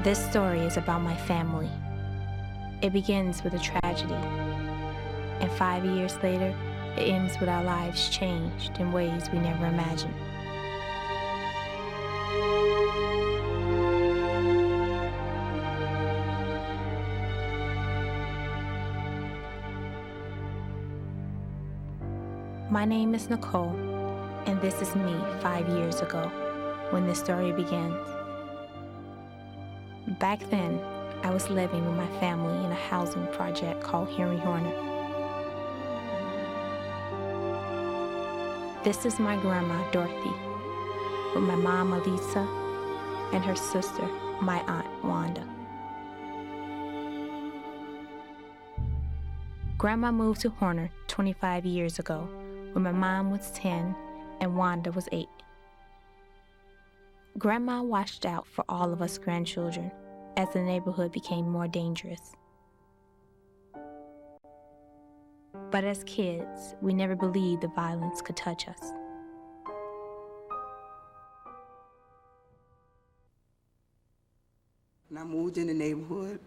This story is about my family. It begins with a tragedy, and 5 years later, it ends with our lives changed in ways we never imagined. My name is Nicole, and this is me 5 years ago, when this story begins. Back then, I was living with my family in a housing project called Henry Horner. This is my grandma, Dorothy, with my mom, Elisa, and her sister, my aunt, Wanda. Grandma moved to Horner 25 years ago, when my mom was 10 and Wanda was 8. Grandma watched out for all of us grandchildren as the neighborhood became more dangerous. But as kids, we never believed the violence could touch us. When I moved in the neighborhood,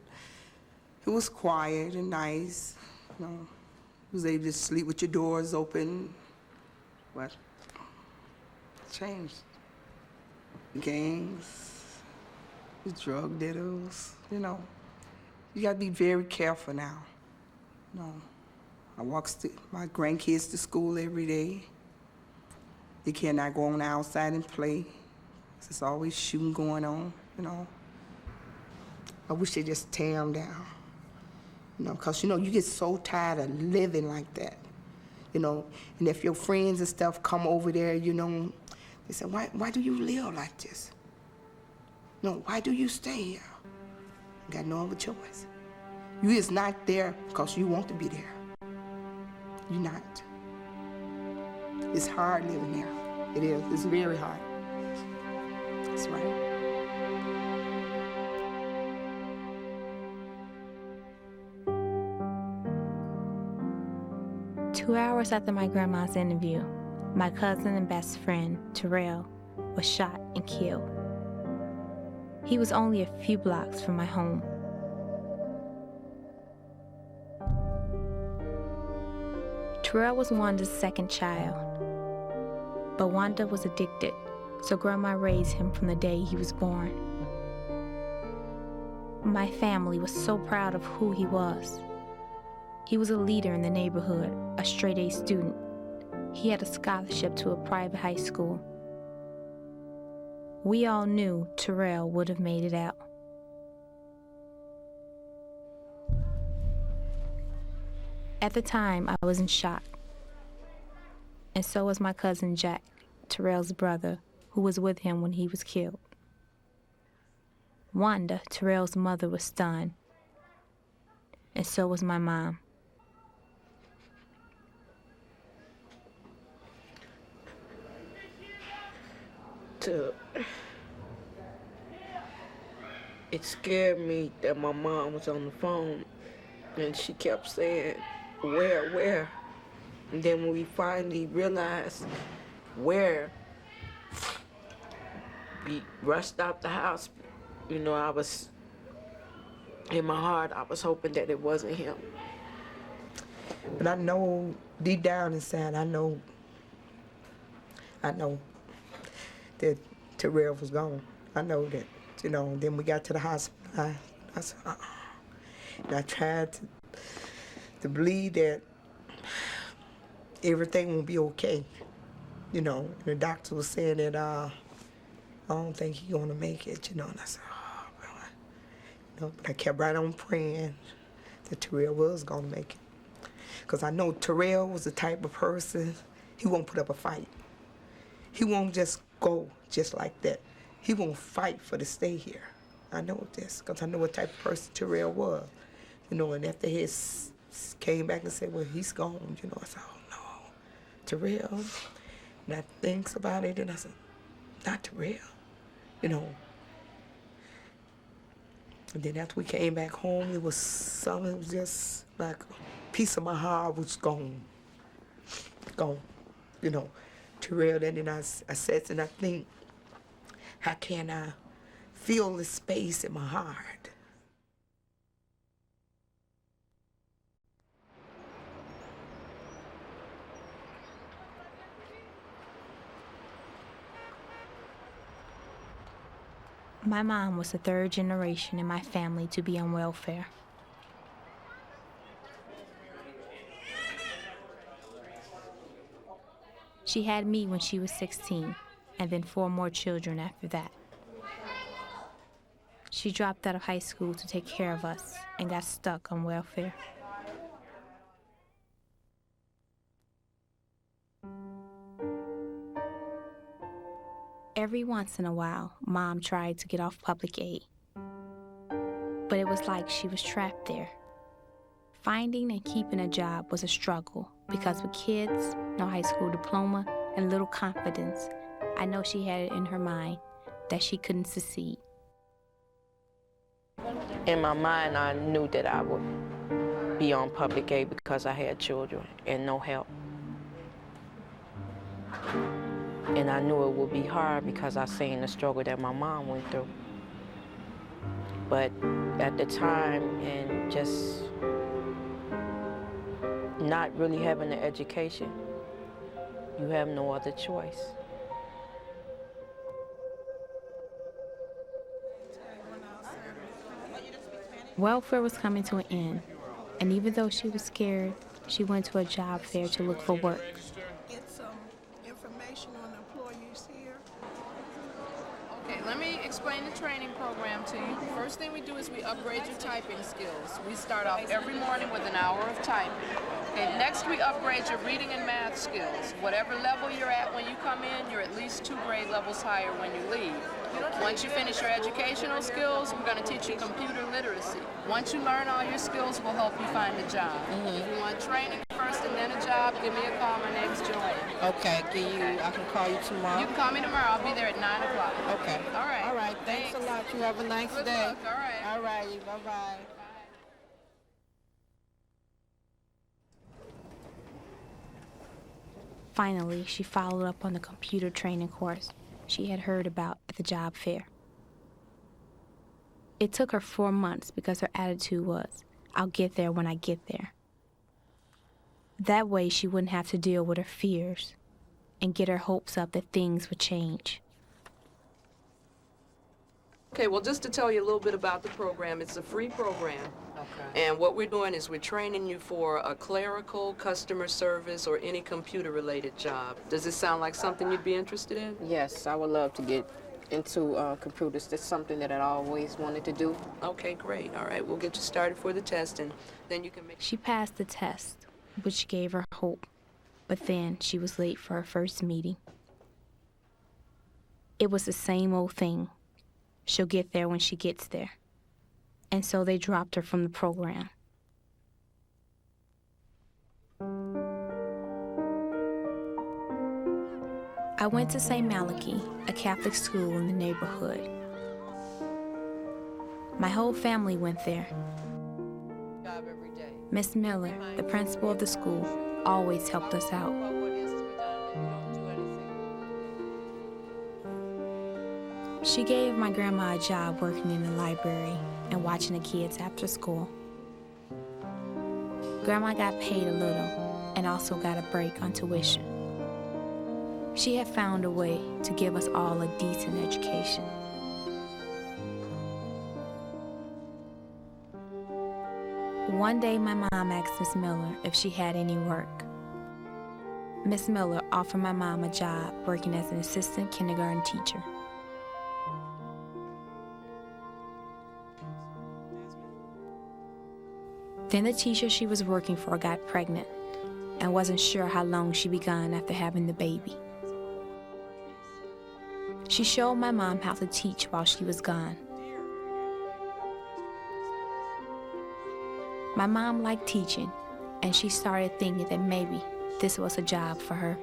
it was quiet and nice. You was able to sleep with your doors open, but it changed. Gangs, the drug dealers, you gotta be very careful now. I walk my grandkids to school every day. They cannot go on outside and play. There's always shooting going on, I wish they just tear them down, because, you get so tired of living like that, and if your friends and stuff come over there, they say, why do you live like this? No, why do you stay here? You got no other choice. You is not there because you want to be there. You're not. It's hard living there. It is. It's very hard. That's right. Two hours after my grandma's interview, my cousin and best friend, Terrell, was shot and killed. He was only a few blocks from my home. Terrell was Wanda's second child, but Wanda was addicted, so Grandma raised him from the day he was born. My family was so proud of who he was. He was a leader in the neighborhood, a straight-A student. He had a scholarship to a private high school. We all knew Terrell would have made it out. At the time, I was in shock. And so was my cousin Jack, Terrell's brother, who was with him when he was killed. Wanda, Terrell's mother, was stunned. And so was my mom. It scared me that my mom was on the phone and she kept saying, where? And then when we finally realized where, we rushed out the house. I was, in my heart, I was hoping that it wasn't him. But I know, deep down inside, I know that Terrell was gone. I know that, then we got to the hospital. I said, And I tried to believe that everything will be okay. And the doctor was saying that I don't think he's gonna make it, and I said, but I kept right on praying that Terrell was gonna make it. Because I know Terrell was the type of person, he won't put up a fight. He won't just go just like that. He won't fight for to stay here. I know this, because I know what type of person Terrell was. And after he came back and said, well, he's gone, I said, oh no, Terrell. And I think about it, and I said, not Terrell, And then after we came back home, it was just like a piece of my heart was gone. Terrell, and then I said, and I think, how can I fill the space in my heart. My mom was the third generation in my family to be on welfare. She had me when she was 16, and then 4 more children after that. She dropped out of high school to take care of us and got stuck on welfare. Every once in a while, Mom tried to get off public aid. But it was like she was trapped there. Finding and keeping a job was a struggle because with kids, no high school diploma, and little confidence, I know she had it in her mind that she couldn't succeed. In my mind, I knew that I would be on public aid because I had children and no help. And I knew it would be hard because I seen the struggle that my mom went through. But at the time, and just not really having the education, you have no other choice. Welfare was coming to an end, and even though she was scared, she went to a job fair to look for work. Get some information on the employees here. Okay, let me explain the training program to you. First thing we do is we upgrade your typing skills. We start off every morning with an hour of typing. Okay, next we upgrade your reading and math skills. Whatever level you're at when you come in, you're at least 2 grade levels higher when you leave. Once you finish your educational skills, we're going to teach you computer literacy. Once you learn all your skills, we'll help you find a job. If you want training first and then a job, give me a call. My name's Joanne. Okay, I can call you tomorrow. You can call me tomorrow. I'll be there at 9 o'clock. Okay. All right. All right, thanks a lot. You have a nice Good day. luck. All right. All right, bye-bye. Finally, she followed up on the computer training course she had heard about at the job fair. It took her 4 months because her attitude was, I'll get there when I get there. That way she wouldn't have to deal with her fears and get her hopes up that things would change. Okay, well, just to tell you a little bit about the program, it's a free program. Okay. And what we're doing is we're training you for a clerical, customer service, or any computer-related job. Does this sound like something you'd be interested in? Yes, I would love to get into computers. That's something that I always wanted to do. Okay, great. All right, we'll get you started for the test, and then you can make... She passed the test, which gave her hope, but then she was late for her first meeting. It was the same old thing. She'll get there when she gets there. And so they dropped her from the program. I went to St. Malachi, a Catholic school in the neighborhood. My whole family went there. Job every day. Miss Miller, the principal of the school, always helped us out. What is to be done if you don't do anything? She gave my grandma a job working in the library and watching the kids after school. Grandma got paid a little and also got a break on tuition. She had found a way to give us all a decent education. One day my mom asked Miss Miller if she had any work. Miss Miller offered my mom a job working as an assistant kindergarten teacher. Then the teacher she was working for got pregnant and wasn't sure how long she'd be gone after having the baby. She showed my mom how to teach while she was gone. My mom liked teaching, and she started thinking that maybe this was a job for her.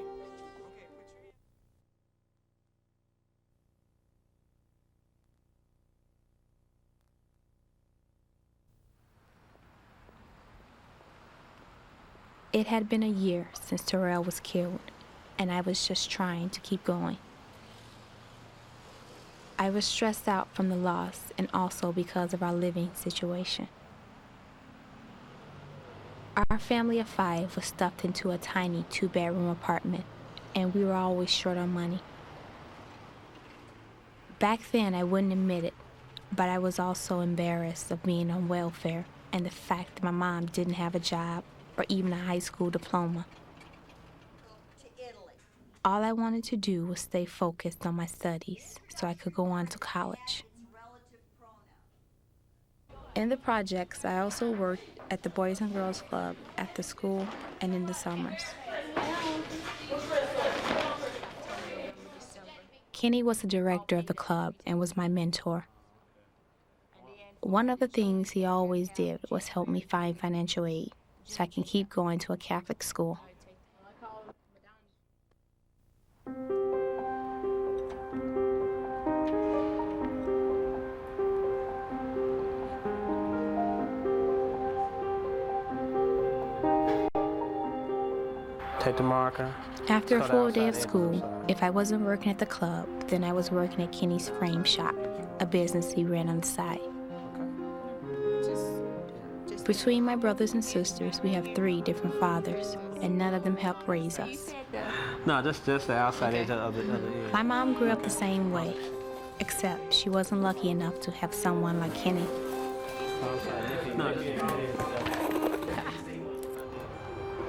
It had been a year since Terrell was killed, and I was just trying to keep going. I was stressed out from the loss and also because of our living situation. Our family of 5 was stuffed into a tiny 2-bedroom apartment, and we were always short on money. Back then, I wouldn't admit it, but I was also embarrassed of being on welfare and the fact that my mom didn't have a job or even a high school diploma. All I wanted to do was stay focused on my studies so I could go on to college. In the projects, I also worked at the Boys and Girls Club after school and in the summers. Kenny was the director of the club and was my mentor. One of the things he always did was help me find financial aid so I can keep going to a Catholic school. Take the marker. After a full day of school, if I wasn't working at the club, then I was working at Kenny's frame shop, a business he ran on the side. Between my brothers and sisters, we have 3 different fathers, and none of them helped raise us. No, just the outside edge of the edge. My mom grew up the same way, except she wasn't lucky enough to have someone like Kenny.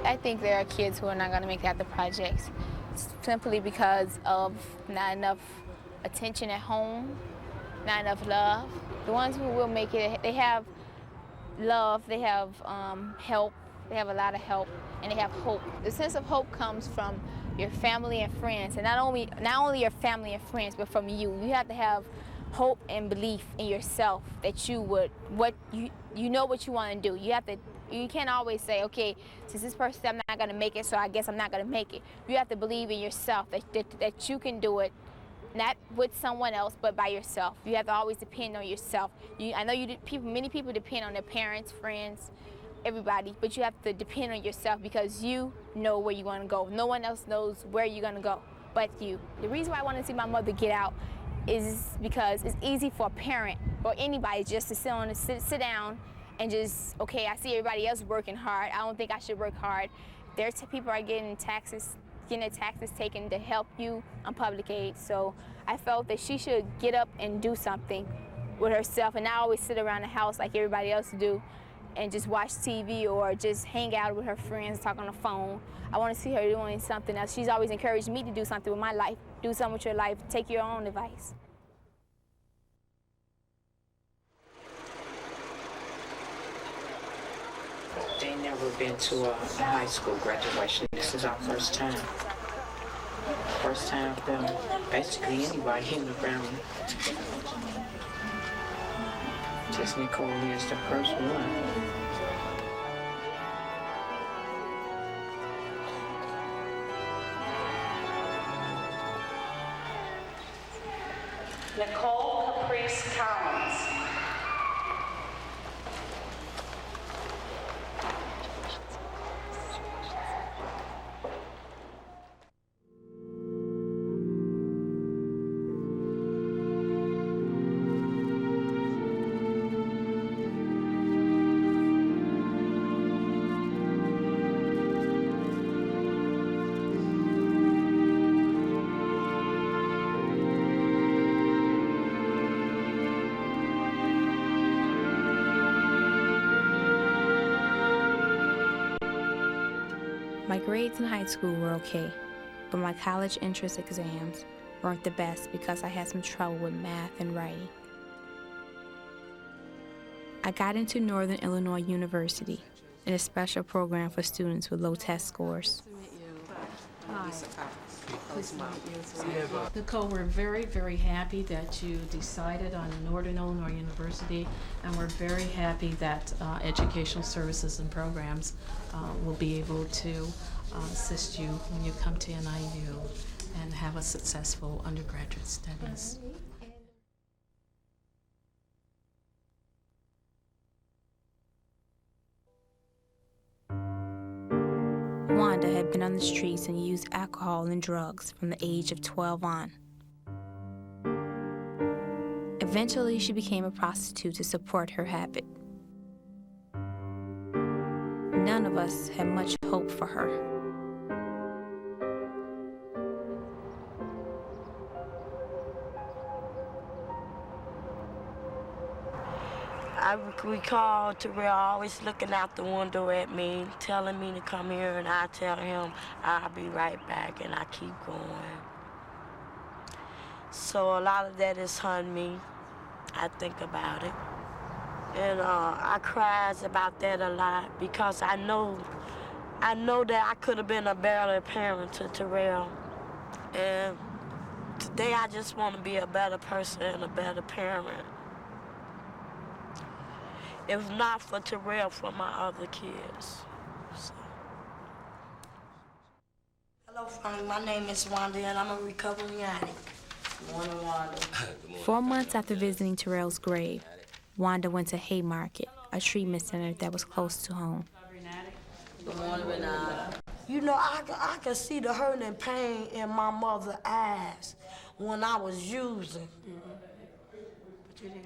I think there are kids who are not going to make it out the projects simply because of not enough attention at home, not enough love. The ones who will make it, they have love, they have help, they have a lot of help, and they have hope. The sense of hope comes from your family and friends, and not only your family and friends, but from you. You have to have hope and belief in yourself that you would, you know what you want to do. You can't always say, okay, since this person said I'm not going to make it, so I guess I'm not going to make it. You have to believe in yourself that you can do it, not with someone else, but by yourself. You have to always depend on yourself. I know many people depend on their parents, friends, everybody, but you have to depend on yourself because you know where you want to go. No one else knows where you're going to go but you. The reason why I want to see my mother get out is because it's easy for a parent or anybody just to sit down and just, okay, I see everybody else working hard. I don't think I should work hard. People are getting their taxes taken to help you on public aid. So I felt that she should get up and do something with herself and not always sit around the house like everybody else do and just watch TV or just hang out with her friends, talk on the phone. I want to see her doing something else. She's always encouraged me to do something with my life. Do something with your life. Take your own advice. They never been to a high school graduation. This is our first time. First time for basically anybody in the family. Just Nicole is the first one. Nikki Collins. My grades in high school were okay, but my college entrance exams weren't the best because I had some trouble with math and writing. I got into Northern Illinois University in a special program for students with low test scores. Hi. Pleased to meet you. Nicole, we're very, very happy that you decided on Northern Illinois University, and we're very happy that Educational Services and Programs will be able to assist you when you come to NIU and have a successful undergraduate studies. Wanda had been on the streets and used alcohol and drugs from the age of 12 on. Eventually, she became a prostitute to support her habit. None of us had much hope for her. I recall Terrell always looking out the window at me, telling me to come here, and I tell him I'll be right back, and I keep going. So a lot of that is haunting me. I think about it. And I cries about that a lot because I know that I could have been a better parent to Terrell. And today I just want to be a better person and a better parent. If not for Terrell, for my other kids. So. Hello, family. My name is Wanda, and I'm a recovering addict. Good morning, Wanda. 4 months after visiting Terrell's grave, Wanda went to Haymarket, a treatment center that was close to home. Good morning, Renata. You know, I could see the hurt and pain in my mother's eyes when I was using.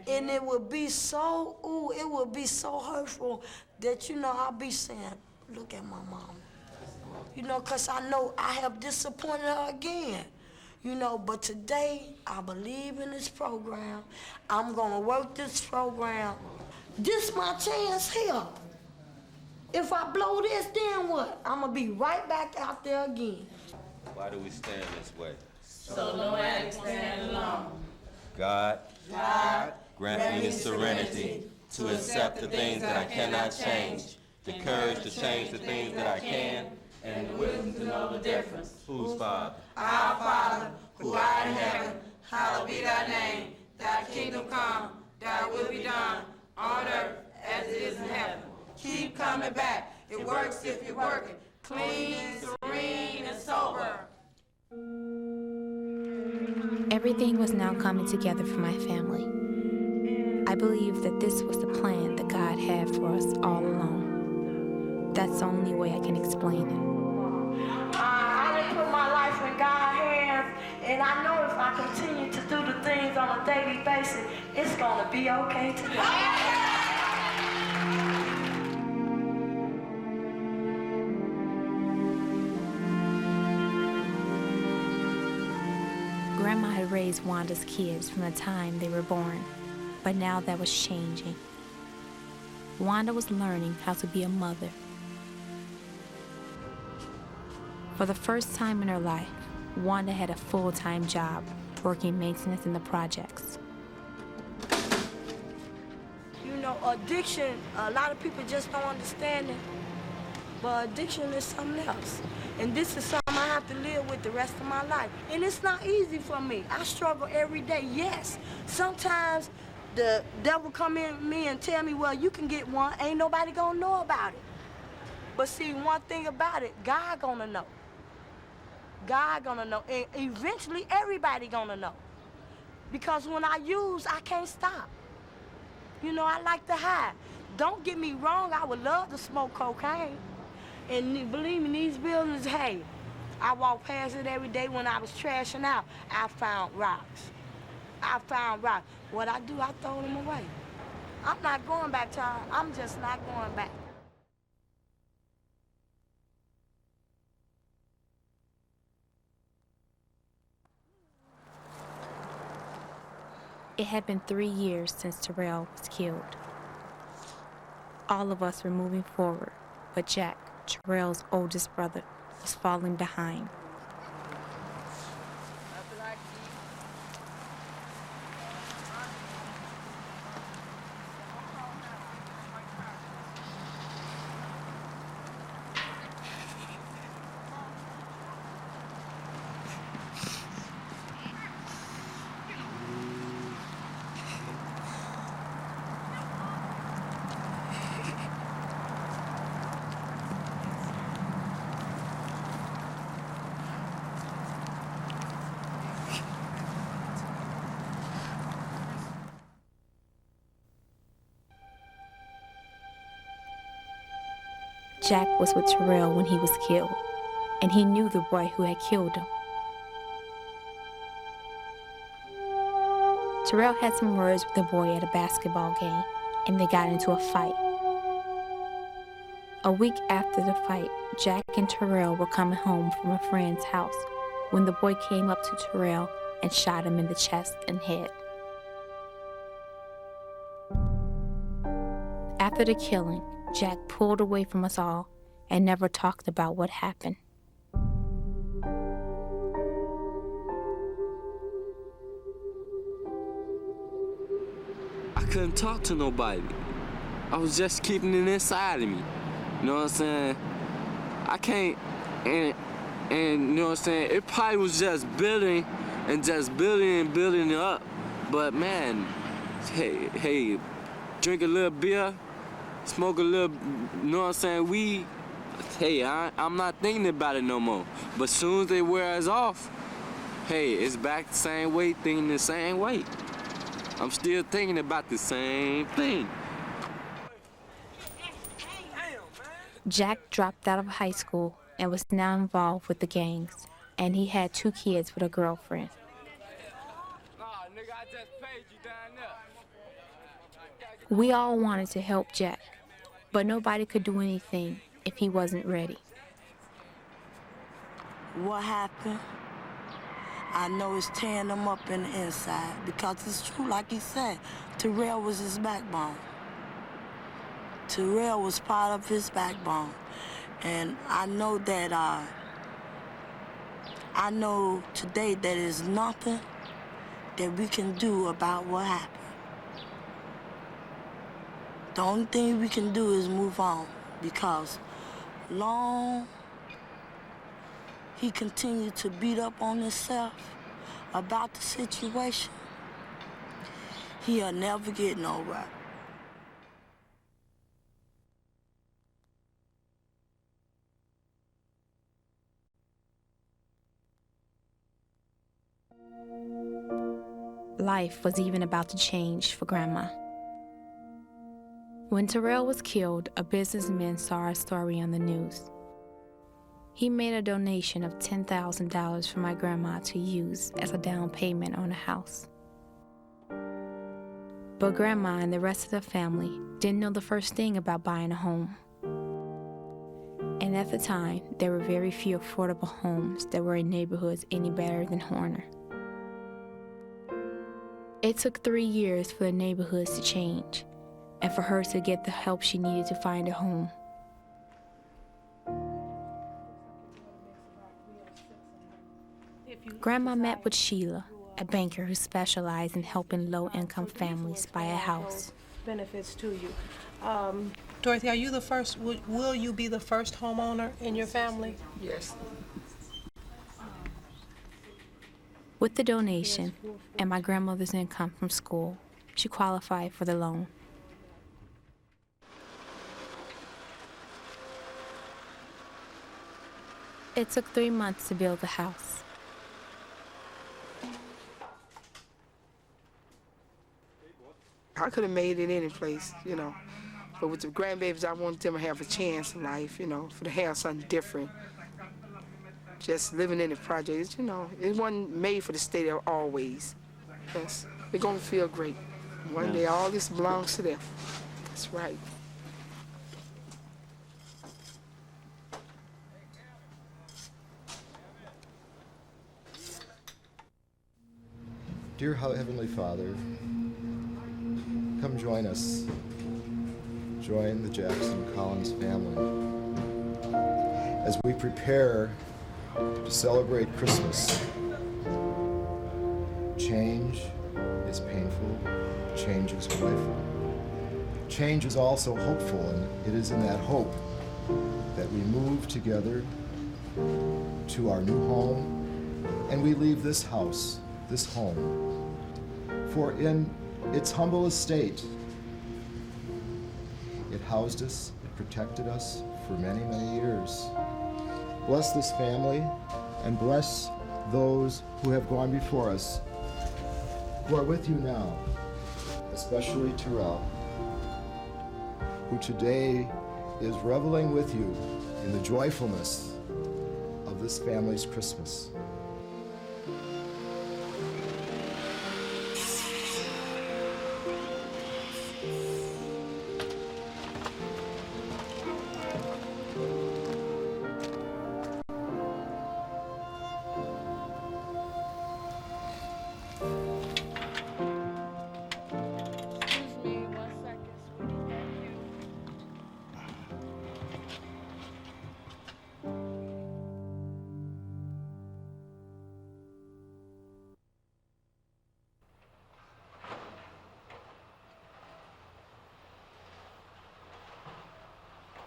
And it would be so, it would be so hurtful that, you know, I'll be saying, look at my mom. You know, because I know I have disappointed her again. You know, but today, I believe in this program. I'm going to work this program. This my chance here. If I blow this, then what? I'm going to be right back out there again. Why do we stand this way? So no addicts stand alone. God, grant me the serenity to accept the things that I cannot change, the courage to change the things that I can, and the wisdom to know the difference. Whose Father? Our Father, who art in heaven, hallowed be thy name. Thy kingdom come, thy will be done, on earth as it is in heaven. Keep coming back. It works if you're working. Clean, serene, and sober. Everything was now coming together for my family. I believe that this was the plan that God had for us all along. That's the only way I can explain it. I done put my life in God's hands, and I know if I continue to do the things on a daily basis, it's gonna be okay today. Grandma had raised Wanda's kids from the time they were born, but now that was changing. Wanda was learning how to be a mother. For the first time in her life, Wanda had a full-time job working maintenance in the projects. You know, addiction, a lot of people just don't understand it, but addiction is something else. And this is something I have to live with the rest of my life. And it's not easy for me. I struggle every day, yes. Sometimes the devil come in me and tell me, well, you can get one, ain't nobody gonna know about it. But see, one thing about it, God gonna know. God gonna know, and eventually everybody gonna know. Because when I use, I can't stop. You know, I like to hide. Don't get me wrong, I would love to smoke cocaine. And believe me, these buildings, hey, I walk past it every day. When I was trashing out, I found rocks. What I do, I throw them away. I'm not going back to her. I'm just not going back. It had been 3 years since Terrell was killed. All of us were moving forward, but Jack, Terrell's oldest brother, was falling behind. Jack was with Terrell when he was killed, and he knew the boy who had killed him. Terrell had some words with a boy at a basketball game, and they got into a fight. A week after the fight, Jack and Terrell were coming home from a friend's house when the boy came up to Terrell and shot him in the chest and head. After the killing, Jack pulled away from us all and never talked about what happened. I couldn't talk to nobody. I was just keeping it inside of me. You know what I'm saying? I can't, and you know what I'm saying? It probably was just building and building up. But man, hey, drink a little beer, smoke a little, you know what I'm saying, weed. Hey, I'm not thinking about it no more. But as soon as they wear us off, hey, it's back the same way, thinking the same way. I'm still thinking about the same thing. Jack dropped out of high school and was now involved with the gangs, and he had 2 kids with a girlfriend. We all wanted to help Jack, but nobody could do anything if he wasn't ready. What happened? I know it's tearing them up in the inside because it's true, like he said, Terrell was his backbone. Terrell was part of his backbone. And I know that, I know today that there's nothing that we can do about what happened. The only thing we can do is move on because long he continued to beat up on himself about the situation, he'll never get nowhere. Life was even about to change for Grandma. When Terrell was killed, a businessman saw our story on the news. He made a donation of $10,000 for my grandma to use as a down payment on a house. But Grandma and the rest of the family didn't know the first thing about buying a home. And at the time, there were very few affordable homes that were in neighborhoods any better than Horner. It took 3 years for the neighborhoods to change and for her to get the help she needed to find a home. Grandma met with Sheila, a banker who specialized in helping low-income families buy a house. Benefits to you. Dorothy, are you the first, will you be the first homeowner in your family? Yes. With the donation and my grandmother's income from school, she qualified for the loan. It took 3 months to build the house. I could have made it any place, you know. But with the grandbabies, I wanted them to have a chance in life, you know, for to have something different. Just living in the projects, you know, it wasn't made for the stay there always. Yes, they're gonna feel great. One day, all this belongs to them. That's right. Dear Heavenly Father, come join us. Join the Jackson Collins family as we prepare to celebrate Christmas. Change is painful, change is joyful. Change is also hopeful, and it is in that hope that we move together to our new home, and we leave this house, this home. For in its humble estate, it housed us, it protected us for many, many years. Bless this family and bless those who have gone before us, who are with you now, especially Terrell, who today is reveling with you in the joyfulness of this family's Christmas.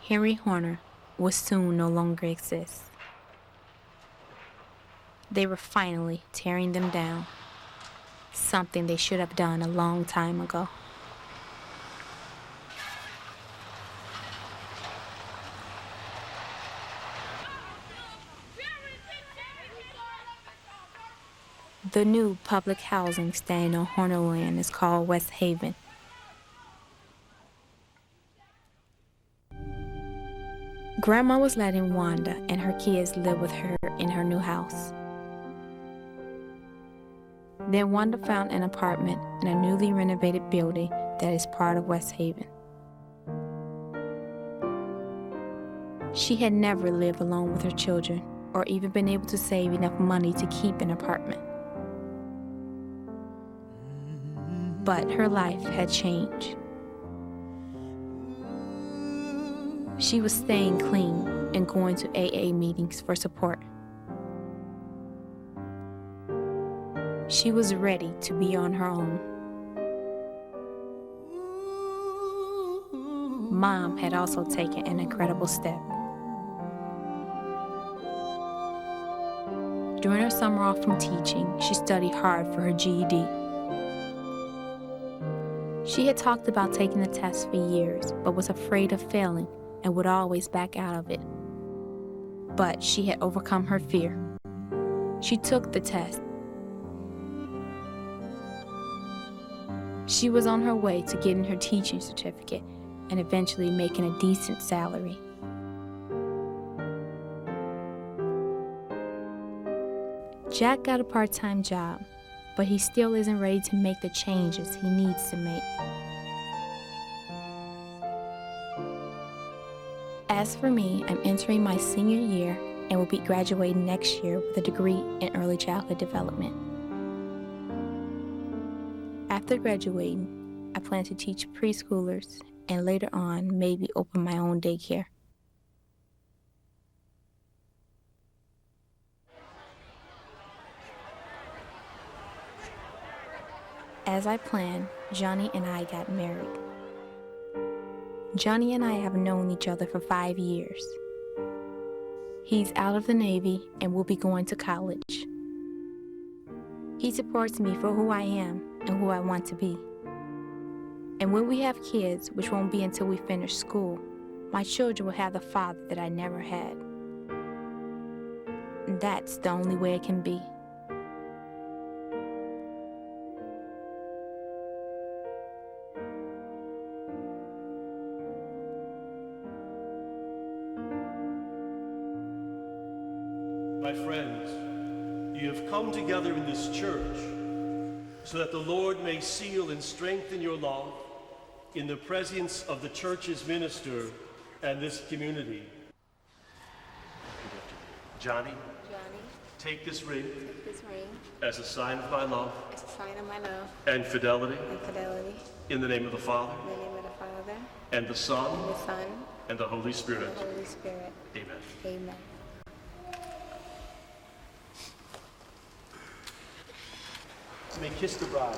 Henry Horner would soon no longer exist. They were finally tearing them down, something they should have done a long time ago. The new public housing standing on Horner land is called West Haven. Grandma was letting Wanda and her kids live with her in her new house. Then Wanda found an apartment in a newly renovated building that is part of West Haven. She had never lived alone with her children or even been able to save enough money to keep an apartment. But her life had changed. She was staying clean and going to AA meetings for support. She was ready to be on her own. Mom had also taken an incredible step. During her summer off from teaching, she studied hard for her GED. She had talked about taking the test for years, but was afraid of failing and would always back out of it. But she had overcome her fear. She took the test. She was on her way to getting her teaching certificate and eventually making a decent salary. Jack got a part-time job, but he still isn't ready to make the changes he needs to make. As for me, I'm entering my senior year and will be graduating next year with a degree in early childhood development. After graduating, I plan to teach preschoolers and later on maybe open my own daycare. As I planned, Johnny and I got married. Johnny and I have known each other for 5 years. He's out of the Navy and will be going to college. He supports me for who I am and who I want to be. And when we have kids, which won't be until we finish school, my children will have the father that I never had. And that's the only way it can be. My friends, you have come together in this church so that the Lord may seal and strengthen your love in the presence of the church's minister and this community. Johnny, take this ring as a sign of my love and fidelity in the name of the Father and the Son and the Holy Spirit. Amen. Amen. You may kiss the bride.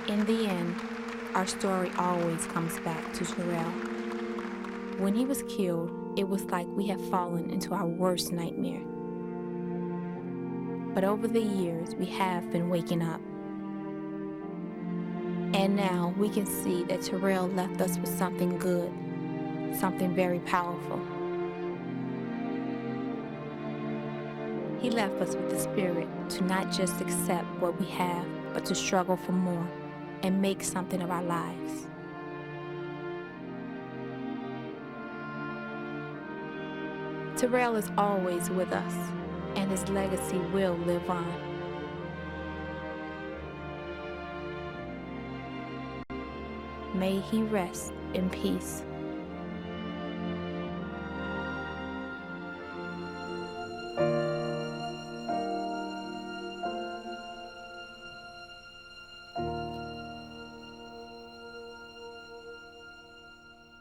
In the end, our story always comes back to Terrell. When he was killed, it was like we had fallen into our worst nightmare. But over the years, we have been waking up. And now we can see that Terrell left us with something good, something very powerful. He left us with the spirit to not just accept what we have, but to struggle for more and make something of our lives. Terrell is always with us, and his legacy will live on. May he rest in peace.